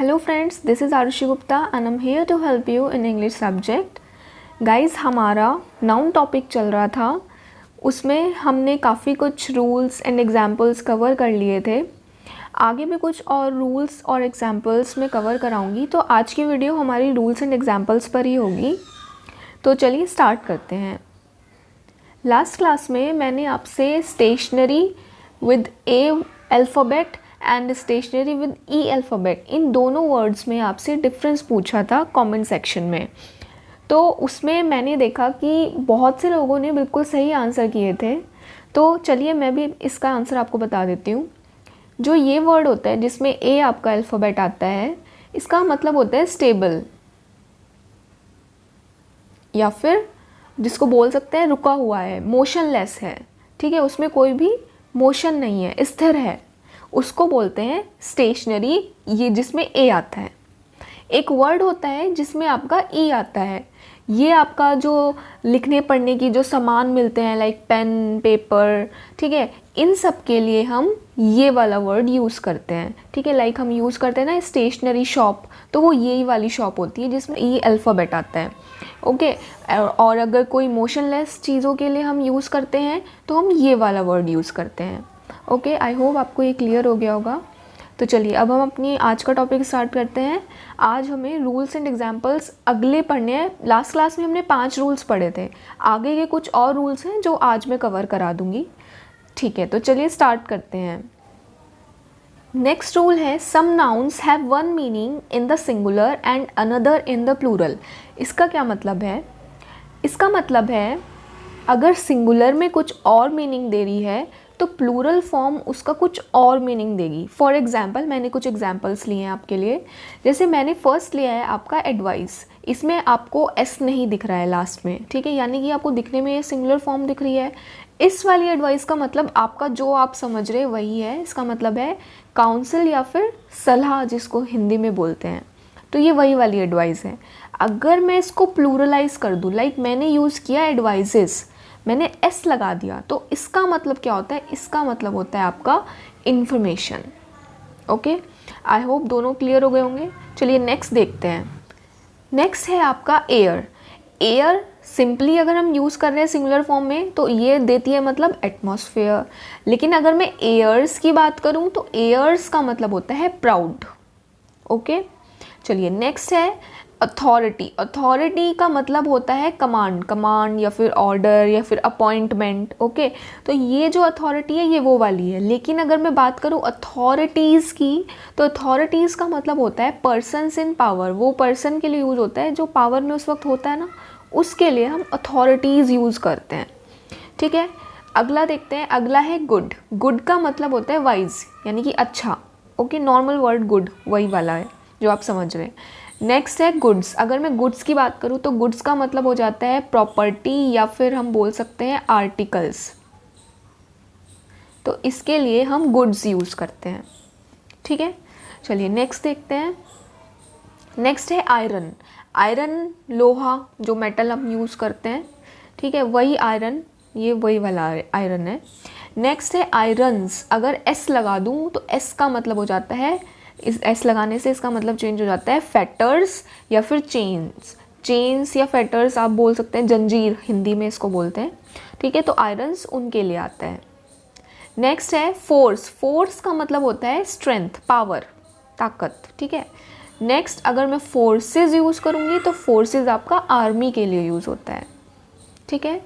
Hello friends, this is Arushi Gupta and I'm here to help you in English subject. Guys, हमारा noun topic चल रहा था, उसमें हमने काफ़ी कुछ रूल्स एंड एग्जाम्पल्स कवर कर लिए थे. आगे भी कुछ और रूल्स और एग्जाम्पल्स में कवर कराऊंगी, तो आज की वीडियो हमारी रूल्स एंड एग्जाम्पल्स पर ही होगी. तो चलिए स्टार्ट करते हैं. लास्ट क्लास में मैंने आपसे stationary with A alphabet and stationery with E alphabet, इन दोनों वर्ड्स में आपसे डिफरेंस पूछा था कमेंट सेक्शन में. तो उसमें मैंने देखा कि बहुत से लोगों ने बिल्कुल सही आंसर किए थे. तो चलिए मैं भी इसका आंसर आपको बता देती हूँ. जो ये वर्ड होता है जिसमें ए आपका अल्फ़ाबेट आता है, इसका मतलब होता है स्टेबल, या फिर जिसको बोल सकते हैं रुका हुआ है, मोशनलेस है. ठीक है, उसमें कोई भी मोशन नहीं है, स्थिर है, उसको बोलते हैं स्टेशनरी. ये जिसमें ए आता है. एक वर्ड होता है जिसमें आपका ई आता है. ये आपका जो लिखने पढ़ने की जो सामान मिलते हैं, लाइक पेन, पेपर, ठीक है, इन सब के लिए हम ये वाला वर्ड यूज़ करते हैं. ठीक है, लाइक हम यूज़ करते हैं ना स्टेशनरी शॉप, तो वो यही वाली शॉप होती है जिसमें ई अल्फ़ाबेट आता है. ओके, और अगर कोई मोशनलेस चीज़ों के लिए हम यूज़ करते हैं तो हम ये वाला वर्ड यूज़ करते हैं. ओके, आई होप आपको ये क्लियर हो गया होगा. तो चलिए अब हम अपनी आज का टॉपिक स्टार्ट करते हैं. आज हमें रूल्स एंड एग्जाम्पल्स अगले पढ़ने हैं. लास्ट क्लास में हमने 5 रूल्स पढ़े थे. आगे के कुछ और रूल्स हैं जो आज मैं कवर करा दूंगी. ठीक है, तो चलिए स्टार्ट करते हैं. नेक्स्ट रूल है some nouns have one meaning in the singular and another in the plural. इसका क्या मतलब है? इसका मतलब है अगर सिंगुलर में कुछ और मीनिंग दे रही है तो प्लूरल फॉर्म उसका कुछ और मीनिंग देगी. फॉर एग्जाम्पल मैंने कुछ एग्जाम्पल्स लिए हैं आपके लिए. जैसे मैंने फर्स्ट लिया है आपका एडवाइस. इसमें आपको एस नहीं दिख रहा है लास्ट में, ठीक है, यानी कि आपको दिखने में ये सिंगुलर फॉर्म दिख रही है. इस वाली एडवाइस का मतलब आपका जो आप समझ रहे वही है. इसका मतलब है काउंसिल या फिर सलाह, जिसको हिंदी में बोलते हैं. तो ये वही वाली एडवाइस है. अगर मैं इसको प्लूरलाइज कर दूँ, लाइक मैंने यूज़ किया एडवाइसेस, मैंने एस लगा दिया, तो इसका मतलब क्या होता है? इसका मतलब होता है आपका इन्फॉर्मेशन. ओके, आई होप दोनों क्लियर हो गए होंगे. चलिए नेक्स्ट देखते हैं. नेक्स्ट है आपका एयर. एयर सिंपली अगर हम यूज़ कर रहे हैं सिंगुलर फॉर्म में तो ये देती है मतलब एटमॉस्फेयर. लेकिन अगर मैं एयर्स की बात करूँ तो एयर्स का मतलब होता है प्राउड. ओके, चलिए नेक्स्ट है अथॉरिटी. अथॉरिटी का मतलब होता है कमांड, कमांड या फिर ऑर्डर या फिर अपॉइंटमेंट. ओके, तो ये जो अथॉरिटी है ये वो वाली है. लेकिन अगर मैं बात करूँ अथॉरिटीज़ की, तो अथॉरिटीज़ का मतलब होता है पर्सन्स इन पावर. वो पर्सन के लिए यूज़ होता है जो पावर में उस वक्त होता है ना, उसके लिए हम अथॉरिटीज़ यूज़ करते हैं. ठीक है, अगला देखते हैं. अगला है गुड. गुड का मतलब होता है वाइज, यानी कि अच्छा. ओके, नॉर्मल वर्ड गुड वही वाला है जो आप समझ रहे हैं. नेक्स्ट है गुड्स. अगर मैं गुड्स की बात करूँ तो गुड्स का मतलब हो जाता है प्रॉपर्टी या फिर हम बोल सकते हैं आर्टिकल्स. तो इसके लिए हम गुड्स यूज़ करते हैं. ठीक है, चलिए नेक्स्ट देखते हैं. नेक्स्ट है आयरन. आयरन लोहा, जो मेटल हम यूज़ करते हैं. ठीक है, वही आयरन, ये वही वाला आयरन है. नेक्स्ट है आयरन्स. अगर एस लगा दूँ तो एस का मतलब हो जाता है, इस एस लगाने से इसका मतलब चेंज हो जाता है फेटर्स या फिर चेन्स. चेन्स या फेटर्स आप बोल सकते हैं, जंजीर हिंदी में इसको बोलते हैं. ठीक है, तो आयरन्स उनके लिए आता है. नेक्स्ट है फोर्स. फोर्स का मतलब होता है स्ट्रेंथ, पावर, ताकत. ठीक है, नेक्स्ट अगर मैं फोर्सेस यूज़ करूँगी तो फोर्सेस आपका आर्मी के लिए यूज़ होता है. ठीक है,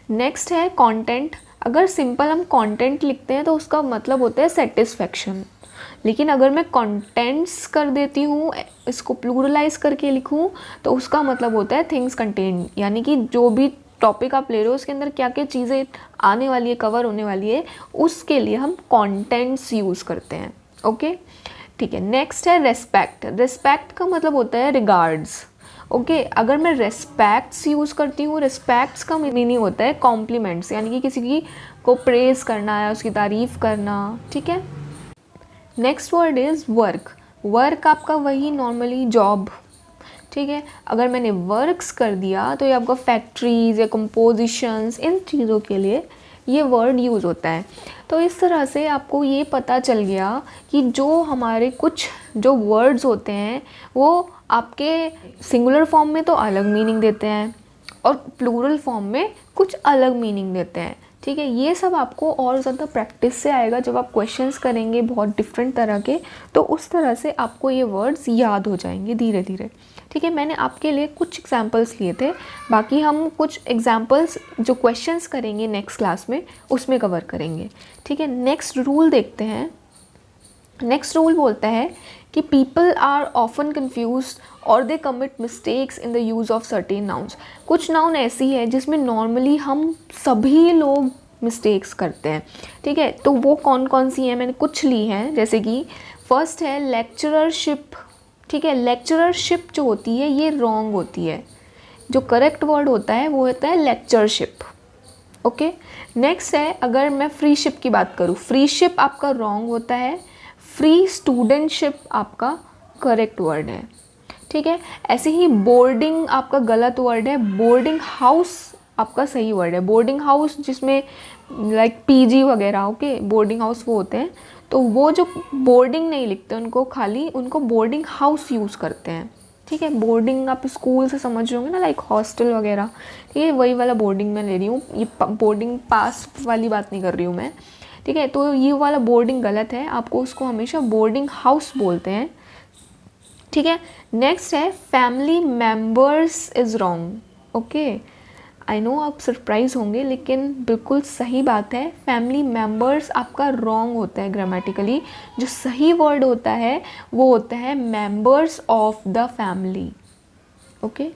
नेक्स्ट है कंटेंट. अगर सिंपल हम कंटेंट लिखते हैं तो उसका मतलब होता है सेटिस्फैक्शन. लेकिन अगर मैं कंटेंट्स कर देती हूँ, इसको प्लूरलाइज करके लिखूँ, तो उसका मतलब होता है थिंग्स कंटेन, यानी कि जो भी टॉपिक आप ले रहे हो उसके अंदर क्या क्या चीज़ें आने वाली है, कवर होने वाली है, उसके लिए हम कंटेंट्स यूज़ करते हैं. ओके, ठीक है. नेक्स्ट है रेस्पेक्ट. रेस्पेक्ट का मतलब होता है रिगार्ड्स. ओके, अगर मैं रेस्पेक्ट्स यूज़ करती हूँ, रेस्पेक्ट्स का मीनिंग होता है कॉम्प्लीमेंट्स, यानी कि किसी की को प्रेज़ करना है, उसकी तारीफ़ करना. ठीक है, next word is work. Work आपका वही नॉर्मली जॉब. ठीक है, अगर मैंने वर्क्स कर दिया तो ये आपका फैक्ट्रीज या कंपोजिशंस, इन चीज़ों के लिए ये वर्ड यूज़ होता है। तो इस तरह से आपको ये पता चल गया कि जो हमारे कुछ जो वर्ड्स होते हैं वो आपके सिंगुलर फॉर्म में तो अलग मीनिंग देते हैं और प्लूरल फॉर्म में कुछ अलग मीनिंग देते हैं। ठीक है, ये सब आपको और ज़्यादा प्रैक्टिस से आएगा जब आप क्वेश्चंस करेंगे बहुत डिफरेंट तरह के, तो उस तरह से आपको ये वर्ड्स याद हो जाएंगे धीरे धीरे। ठीक है, मैंने आपके लिए कुछ एग्जांपल्स लिए थे, बाकी हम कुछ एग्जांपल्स जो क्वेश्चंस करेंगे नेक्स्ट क्लास में उसमें कवर करेंगे। ठीक है, नेक्स्ट रूल देखते हैं। नेक्स्ट रूल बोलता है कि पीपल आर ऑफन कन्फ्यूज और दे commit mistakes in the use of certain nouns. कुछ नाउन ऐसी है जिसमें नॉर्मली हम सभी लोग मिस्टेक्स करते हैं। ठीक है, तो वो कौन कौन सी हैं, मैंने कुछ ली हैं। जैसे कि फर्स्ट है लेक्चररशिप। ठीक है, लेक्चररशिप जो होती है ये रॉन्ग होती है, जो करेक्ट वर्ड होता है वो होता है लेक्चरशिप। ओके, नेक्स्ट है अगर मैं फ्रीशिप की बात करूँ, फ्रीशिप आपका रॉन्ग होता है, फ्री स्टूडेंटशिप आपका करेक्ट वर्ड है। ठीक है, ऐसे ही बोर्डिंग आपका गलत वर्ड है, बोर्डिंग हाउस आपका सही वर्ड है। बोर्डिंग हाउस जिसमें लाइक पीजी वगैरह, ओके, बोर्डिंग हाउस वो होते हैं, तो वो जो बोर्डिंग नहीं लिखते उनको खाली उनको बोर्डिंग हाउस यूज़ करते हैं। ठीक है, बोर्डिंग आप स्कूल से समझ रहे होंगे ना, लाइक हॉस्टल वगैरह। ठीक है, वही वाला बोर्डिंग मैं ले रही हूँ, ये बोर्डिंग पास वाली बात नहीं कर रही हूँ मैं। ठीक है, तो ये वाला बोर्डिंग गलत है, आपको उसको हमेशा बोर्डिंग हाउस बोलते हैं। ठीक है, नेक्स्ट है family members is wrong. Okay, I know आप सरप्राइज होंगे लेकिन बिल्कुल सही बात है, फैमिली मेम्बर्स आपका रॉन्ग होता है ग्रामेटिकली। जो सही वर्ड होता है वो होता है members of the family. Okay,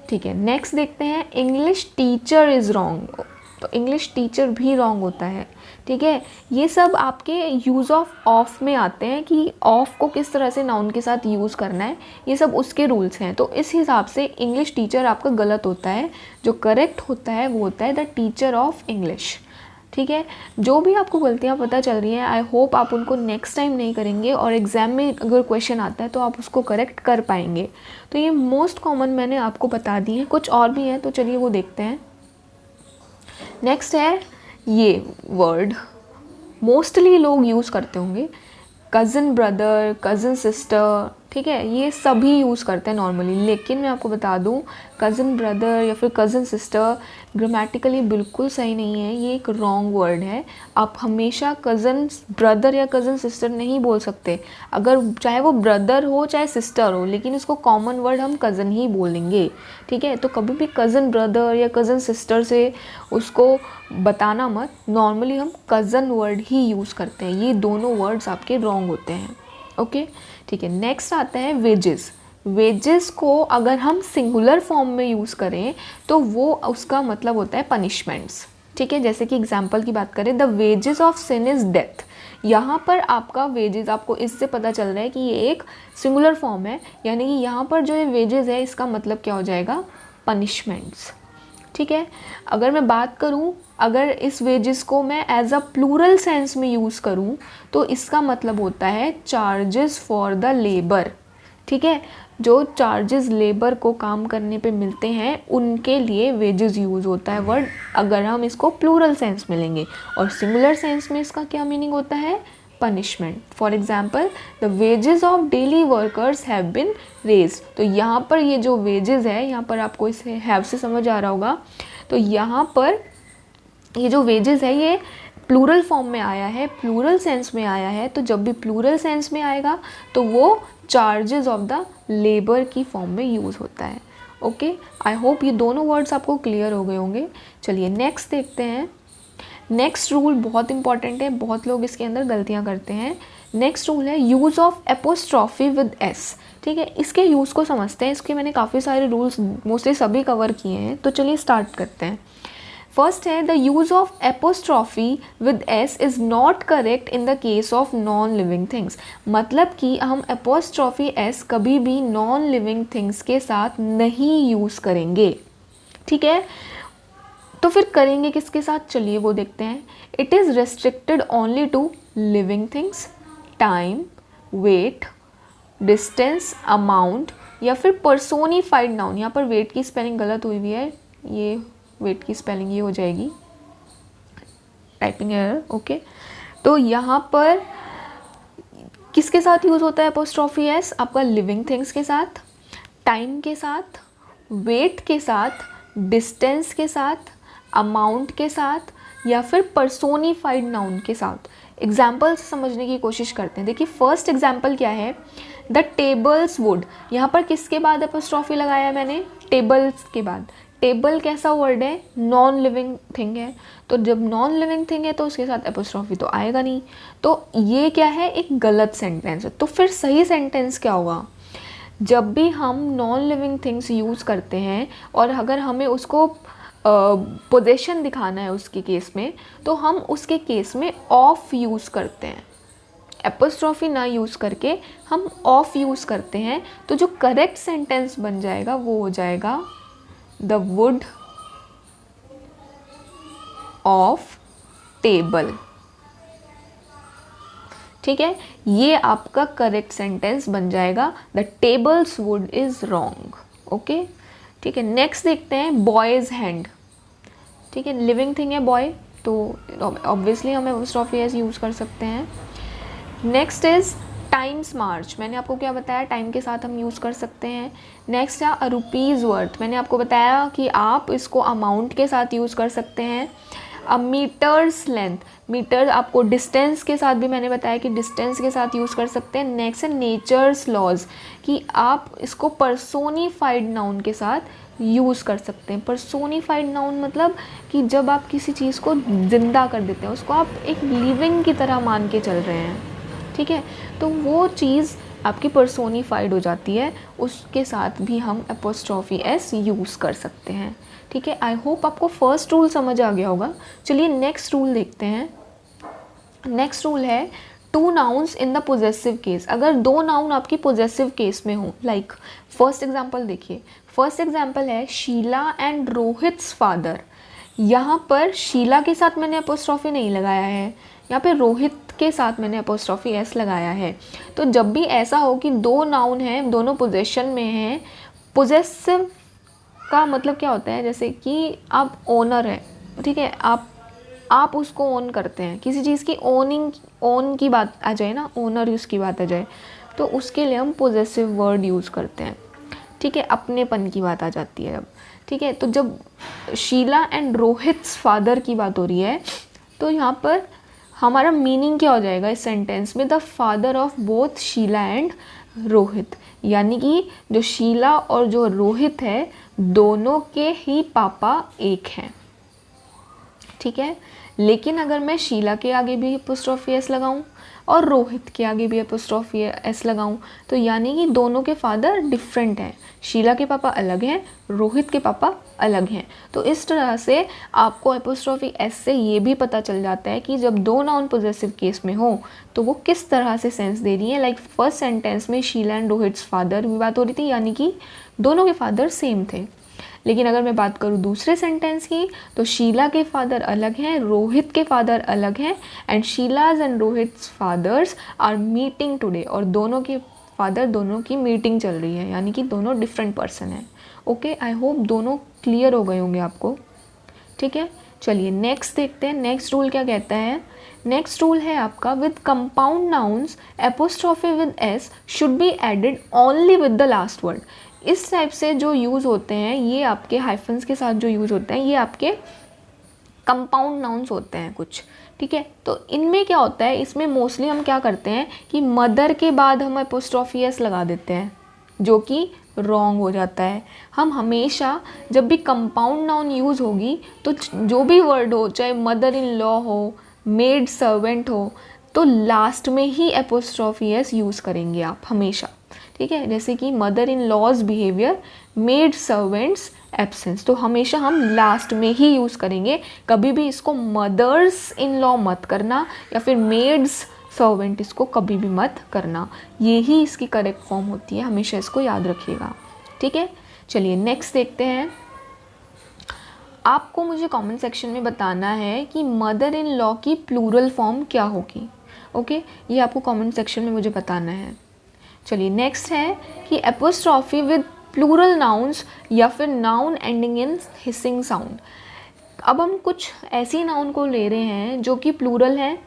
ठीक है, नेक्स्ट देखते हैं इंग्लिश टीचर इज़ रॉन्ग। तो इंग्लिश टीचर भी रॉन्ग होता है। ठीक है, ये सब आपके यूज़ ऑफ में आते हैं कि ऑफ को किस तरह से नाउन के साथ यूज़ करना है, ये सब उसके रूल्स हैं। तो इस हिसाब से इंग्लिश टीचर आपका गलत होता है, जो करेक्ट होता है वो होता है द टीचर ऑफ इंग्लिश। ठीक है, जो भी आपको गलतियाँ पता चल रही हैं, आई होप आप उनको नेक्स्ट टाइम नहीं करेंगे और एग्ज़ाम में अगर क्वेश्चन आता है तो आप उसको करेक्ट कर पाएंगे। तो ये मोस्ट कॉमन मैंने आपको बता दी है, कुछ और भी हैं तो चलिए वो देखते हैं। नेक्स्ट है ये वर्ड मोस्टली लोग यूज़ करते होंगे, कज़न ब्रदर, कज़न सिस्टर। ठीक है, ये सभी यूज़ करते हैं नॉर्मली, लेकिन मैं आपको बता दूं कज़न ब्रदर या फिर कज़न सिस्टर ग्रामेटिकली बिल्कुल सही नहीं है, ये एक रॉन्ग वर्ड है। आप हमेशा कज़न ब्रदर या कज़न सिस्टर नहीं बोल सकते, अगर चाहे वो ब्रदर हो चाहे सिस्टर हो, लेकिन इसको कॉमन वर्ड हम कज़न ही बोलेंगे। ठीक है, तो कभी भी कज़न ब्रदर या कज़न सिस्टर से उसको बताना मत, नॉर्मली हम कज़न वर्ड ही यूज़ करते हैं। ये दोनों वर्ड्स आपके रॉन्ग होते हैं। ओके, ठीक है, नेक्स्ट आता है वेजेस। वेजेस को अगर हम सिंगुलर फॉर्म में यूज़ करें तो वो उसका मतलब होता है पनिशमेंट्स। ठीक है, जैसे कि एग्जांपल की बात करें, the wages of sin is death. यहाँ पर आपका वेजेस, आपको इससे पता चल रहा है कि ये एक सिंगुलर फॉर्म है, यानी कि यहाँ पर जो ये वेजेस है इसका मतलब क्या हो जाएगा, पनिशमेंट्स। ठीक है, अगर मैं बात करूं, अगर इस वेजेस को मैं एज अ प्लूरल सेंस में यूज़ करूं तो इसका मतलब होता है चार्जेस फॉर द लेबर। ठीक है, जो चार्जेस लेबर को काम करने पे मिलते हैं उनके लिए वेजेस यूज़ होता है वर्ड, अगर हम इसको प्लूरल सेंस में लेंगे। और सिंगुलर सेंस में इसका क्या मीनिंग होता है, punishment. For example, the wages of daily workers have been raised. तो यहाँ पर ये जो वेजेस है, यहाँ पर आपको इसे हैव से समझ आ रहा होगा, तो यहाँ पर ये जो वेजेस है ये प्लूरल फॉर्म में आया है, प्लूरल सेंस में आया है। तो जब भी प्लूरल सेंस में आएगा तो वो चार्जेस ऑफ द लेबर की फॉर्म में यूज़ होता है। ओके, आई होप ये दोनों वर्ड्स आपको क्लियर हो गए होंगे। चलिए नेक्स्ट देखते हैं। नेक्स्ट रूल बहुत इंपॉर्टेंट है, बहुत लोग इसके अंदर गलतियां करते हैं। नेक्स्ट रूल है use of apostrophe with S. ठीक है, इसके यूज़ को समझते हैं। इसके मैंने काफ़ी सारे रूल्स मोस्टली सभी कवर किए हैं, तो चलिए स्टार्ट करते हैं। फर्स्ट है the use of apostrophe with S is not correct in the case of non living things. मतलब कि हम एपोस्ट्रॉफी एस कभी भी नॉन लिविंग थिंग्स के साथ नहीं यूज़ करेंगे। ठीक है, तो फिर करेंगे किसके साथ, चलिए वो देखते हैं। It is restricted only to living things, time, weight, distance, amount या फिर पर्सोनिफाइड नाउन। यहाँ पर वेट की स्पेलिंग गलत हुई है, ये वेट की स्पेलिंग ये हो जाएगी टाइपिंग एरर, ओके। तो यहाँ पर किसके साथ यूज़ होता है एपोस्ट्रॉफी एस? आपका लिविंग थिंग्स के साथ, टाइम के साथ, वेट के साथ, डिस्टेंस के साथ, अमाउंट के साथ, या फिर पर्सोनिफाइड नाउन के साथ। एग्जाम्पल से समझने की कोशिश करते हैं। देखिए फर्स्ट एग्जाम्पल क्या है, द टेबल्स वुड। यहाँ पर किसके बाद एपोस्ट्रॉफी लगाया है मैंने? टेबल्स के बाद। टेबल कैसा वर्ड है? नॉन लिविंग थिंग है, तो जब नॉन लिविंग थिंग है तो उसके साथ एपोस्ट्रॉफी तो आएगा नहीं। तो ये क्या है? एक गलत सेंटेंस है। तो फिर सही सेंटेंस क्या होगा? जब भी हम नॉन लिविंग थिंग्स यूज़ करते हैं और अगर हमें उसको पोजेशन दिखाना है उसके केस में, तो हम उसके केस में ऑफ यूज़ करते हैं। एपोस्ट्रॉफी ना यूज़ करके हम ऑफ यूज़ करते हैं। तो जो करेक्ट सेंटेंस बन जाएगा वो हो जाएगा द वुड ऑफ टेबल। ठीक है, ये आपका करेक्ट सेंटेंस बन जाएगा। The tables would is wrong. Okay, ठीक है। नेक्स्ट देखते हैं बॉयज़ हैंड। ठीक है, लिविंग थिंग है बॉय, तो ऑब्वियसली हम एपोस्ट्रॉफी एस यूज़ कर सकते हैं। नेक्स्ट इज टाइम्स मार्च। मैंने आपको क्या बताया? टाइम के साथ हम यूज़ कर सकते हैं। नेक्स्ट है अ रुपीज़ वर्थ। मैंने आपको बताया कि आप इसको अमाउंट के साथ यूज़ कर सकते हैं। अ मीटर्स लेंथ, मीटर आपको डिस्टेंस के साथ भी मैंने बताया कि डिस्टेंस के साथ यूज़ कर सकते हैं। नेक्स्ट है नेचर्स लॉज, कि आप इसको पर्सोनिफाइड नाउन के साथ यूज़ कर सकते हैं। पर्सोनिफाइड नाउन मतलब कि जब आप किसी चीज़ को ज़िंदा कर देते हैं, उसको आप एक लिविंग की तरह मान के चल रहे हैं, ठीक है, तो वो चीज़ आपकी पर्सोनिफाइड हो जाती है, उसके साथ भी हम एपोस्ट्रॉफी एस यूज़ कर सकते हैं। ठीक है, आई होप आपको फर्स्ट रूल समझ आ गया होगा। चलिए नेक्स्ट रूल देखते हैं। नेक्स्ट रूल है two nouns in the possessive case. अगर दो नाउन आपकी पोजेसिव केस में हो, लाइक फर्स्ट एग्जाम्पल देखिए। फर्स्ट एग्जाम्पल है शीला एंड रोहित्स फादर। यहाँ पर शीला के साथ मैंने एपोस्ट्रॉफी नहीं लगाया है, यहाँ पे रोहित के साथ मैंने एपोस्ट्रॉफी एस लगाया है। तो जब भी ऐसा हो कि दो नाउन हैं, दोनों पोजेशन में हैं, पोजेसिव का मतलब क्या होता है? जैसे कि आप ओनर हैं, ठीक है, आप उसको ओन करते हैं, किसी चीज़ की ओन की बात आ जाए ना, ओनर उसकी बात आ जाए, तो उसके लिए हम पोजेसिव वर्ड यूज़ करते हैं। ठीक है, अपनेपन की बात आ जाती है जब। ठीक है, तो जब शीला एंड रोहित्स फादर की बात हो रही है, तो यहाँ पर हमारा मीनिंग क्या हो जाएगा इस सेंटेंस में? The father of both Sheela and Rohit, यानी कि जो शीला और जो रोहित है, दोनों के ही पापा एक हैं। ठीक है, लेकिन अगर मैं शीला के आगे भी एपोस्ट्रॉफी एस लगाऊं और रोहित के आगे भी एपोस्ट्रॉफी एस लगाऊं, तो यानी कि दोनों के फादर डिफरेंट हैं। शीला के पापा अलग हैं, रोहित के पापा अलग हैं। तो इस तरह से आपको एपोस्ट्रॉफी एस से ये भी पता चल जाता है कि जब दो नाउन पॉजेसिव केस में हो तो वो किस तरह से सेंस दे रही है। लाइक फर्स्ट सेंटेंस में शीला एंड रोहित्स फादर की बात हो रही थी, यानी कि दोनों के फादर सेम थे। लेकिन अगर मैं बात करूँ दूसरे सेंटेंस की, तो शीला के फादर अलग हैं, रोहित के फादर अलग हैं, and Sheila's and Rohit's fathers are meeting today, और दोनों के फादर, दोनों की मीटिंग चल रही है, यानी कि दोनों डिफरेंट पर्सन हैं। ओके, आई होप दोनों क्लियर हो गए होंगे आपको। ठीक है, चलिए नेक्स्ट देखते हैं। नेक्स्ट रूल क्या कहता है? नेक्स्ट रूल है आपका, with compound nouns apostrophe with s should be added only with the last word. इस टाइप से जो यूज़ होते हैं, ये आपके हाइफन्स के साथ जो यूज़ होते हैं, ये आपके कंपाउंड नाउन्स होते हैं कुछ। ठीक है, तो इनमें क्या होता है, इसमें मोस्टली हम क्या करते हैं कि मदर के बाद हम एपोस्ट्रॉफी एस लगा देते हैं, जो कि रॉन्ग हो जाता है। हम हमेशा जब भी कंपाउंड नाउन यूज़ होगी, तो जो भी वर्ड हो, चाहे मदर इन लॉ हो, मेड सर्वेंट हो, तो लास्ट में ही एपोस्ट्रॉफी एस यूज़ करेंगे आप हमेशा। ठीक है, जैसे कि mother in law's behaviour, maid servants absence, तो हमेशा हम लास्ट में ही यूज़ करेंगे। कभी भी इसको मदर्स इन लॉ मत करना, या फिर मेड्स सर्वेंट इसको कभी भी मत करना। ये ही इसकी करेक्ट फॉर्म होती है, हमेशा इसको याद रखिएगा। ठीक है, चलिए नेक्स्ट देखते हैं। आपको मुझे कमेंट सेक्शन में बताना है कि मदर इन लॉ की प्लूरल फॉर्म क्या होगी। ओके, ये आपको कमेंट सेक्शन में मुझे बताना है। चलिए नेक्स्ट है कि एपोस्ट्रॉफी विद प्लूरल नाउन्स या फिर noun ending in hissing sound. अब हम कुछ ऐसी नाउन को ले रहे हैं जो कि प्लूरल है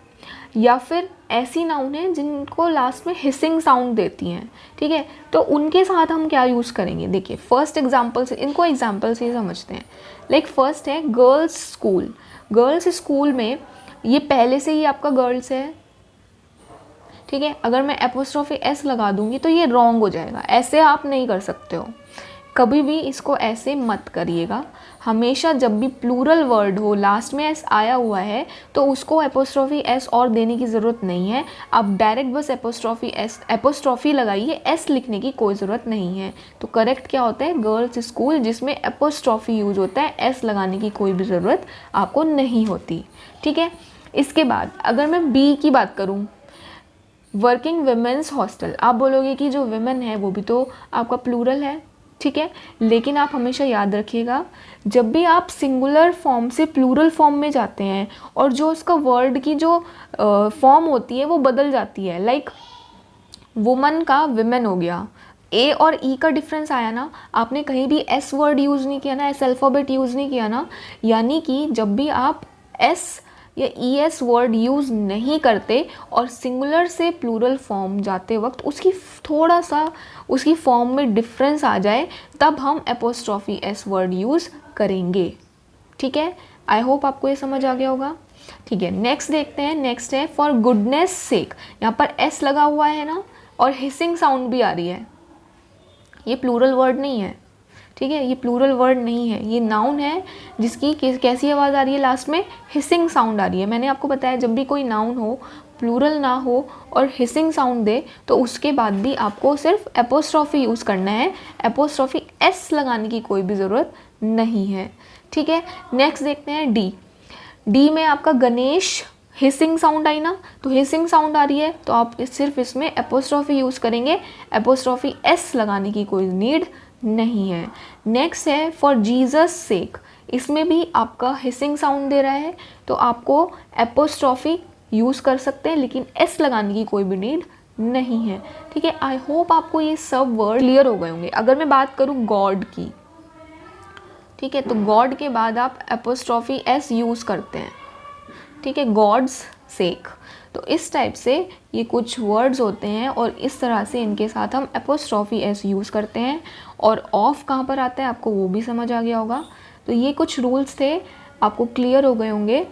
या फिर ऐसी नाउन है जिनको लास्ट में हिसिंग साउंड देती हैं, ठीक है। तो उनके साथ हम क्या यूज़ करेंगे, देखिए फर्स्ट एग्जांपल से, इनको एग्जांपल से ही समझते हैं। लाइक फर्स्ट है गर्ल्स स्कूल। गर्ल्स स्कूल में ये पहले से ही आपका गर्ल्स है, ठीक है। अगर मैं एपोस्ट्रोफी एस लगा दूंगी तो ये रॉन्ग हो जाएगा, ऐसे आप नहीं कर सकते हो, कभी भी इसको ऐसे मत करिएगा। हमेशा जब भी प्लूरल वर्ड हो, लास्ट में एस आया हुआ है, तो उसको एपोस्ट्रोफी एस और देने की ज़रूरत नहीं है। आप डायरेक्ट बस एपोस्ट्रोफी लगाइए, एस लिखने की कोई ज़रूरत नहीं है। तो करेक्ट क्या होता है, गर्ल्स स्कूल, जिसमें एपोस्ट्रोफी यूज होता है, एस लगाने की कोई भी ज़रूरत आपको नहीं होती, ठीक है। इसके बाद अगर मैं बी की बात करूँ, वर्किंग वुमेन्स हॉस्टल, आप बोलोगे कि जो वुमेन है वो भी तो आपका प्लूरल है, ठीक है। लेकिन आप हमेशा याद रखिएगा, जब भी आप सिंगुलर फॉर्म से प्लूरल फॉर्म में जाते हैं और जो उसका वर्ड की जो फॉर्म होती है वो बदल जाती है। लाइक वुमन का विमेन हो गया, ए और ई का डिफरेंस आया ना, आपने कहीं भी एस वर्ड यूज़ नहीं किया ना, एस अल्फ़ाबेट यूज़ नहीं किया ना। यानी कि जब भी आप एस या ई एस वर्ड यूज़ नहीं करते और सिंगुलर से प्लूरल फॉर्म जाते वक्त उसकी थोड़ा सा उसकी फॉर्म में डिफरेंस आ जाए, तब हम एपोस्ट्रॉफी एस वर्ड यूज़ करेंगे, ठीक है। आई होप आपको ये समझ आ गया होगा, ठीक है। नेक्स्ट देखते हैं, नेक्स्ट है फॉर गुडनेस सेक। यहाँ पर एस लगा हुआ है ना और हिसिंग साउंड भी आ रही है, ये प्लूरल वर्ड नहीं है, ठीक है। ये प्लूरल वर्ड नहीं है, ये नाउन है जिसकी कैसी आवाज़ आ रही है, लास्ट में हिसिंग साउंड आ रही है। मैंने आपको बताया जब भी कोई नाउन हो, प्लूरल ना हो और हिसिंग साउंड दे, तो उसके बाद भी आपको सिर्फ एपोस्ट्रॉफी यूज़ करना है, एपोस्ट्रॉफी एस लगाने की कोई भी ज़रूरत नहीं है, ठीक है। नेक्स्ट देखते हैं डी। डी में आपका गणेश, हिसिंग साउंड आई ना, तो हिसिंग साउंड आ रही है तो आप सिर्फ इसमें एपोस्ट्रॉफी यूज़ करेंगे, एपोस्ट्रॉफी एस लगाने की कोई नीड नहीं है। नेक्स्ट है फॉर जीसस सेक, इसमें भी आपका हिसिंग साउंड दे रहा है तो आपको एपोस्ट्रॉफी यूज़ कर सकते हैं, लेकिन एस लगाने की कोई भी नीड नहीं है, ठीक है। आई होप आपको ये सब वर्ड क्लियर हो गए होंगे। अगर मैं बात करूँ गॉड की, ठीक है, तो गॉड के बाद आप एपोस्ट्रॉफी एस यूज़ करते हैं, ठीक है, गॉड्स सेक। तो इस टाइप से ये कुछ वर्ड्स होते हैं और इस तरह से इनके साथ हम एपोस्ट्रॉफी एस यूज़ करते हैं। और ऑफ कहाँ पर आता है आपको वो भी समझ आ गया होगा। तो ये कुछ रूल्स थे, आपको क्लियर हो गए होंगे।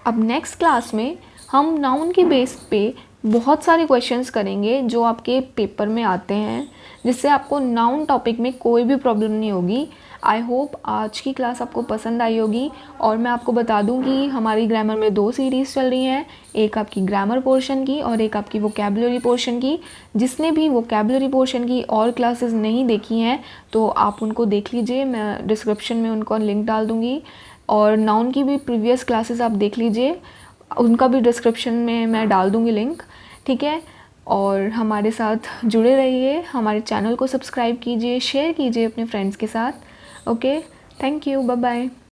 अब नेक्स्ट क्लास में हम नाउन के बेस पे बहुत सारे क्वेश्चंस करेंगे जो आपके पेपर में आते हैं, जिससे आपको नाउन टॉपिक में कोई भी प्रॉब्लम नहीं होगी। आई होप आज की क्लास आपको पसंद आई होगी। और मैं आपको बता दूं कि हमारी ग्रामर में 2 सीरीज़ चल रही हैं, एक आपकी ग्रामर पोर्शन की और एक आपकी वोकैबुलरी पोर्शन की। जिसने भी वोकैबुलरी पोर्शन की और क्लासेस नहीं देखी हैं तो आप उनको देख लीजिए, मैं डिस्क्रिप्शन में उनका लिंक डाल दूँगी। और नाउन की भी प्रीवियस क्लासेस आप देख लीजिए, उनका भी डिस्क्रिप्शन में मैं डाल दूँगी लिंक, ठीक है। और हमारे साथ जुड़े रहिए, हमारे चैनल को सब्सक्राइब कीजिए, शेयर कीजिए अपने फ्रेंड्स के साथ। Okay, thank you, bye bye.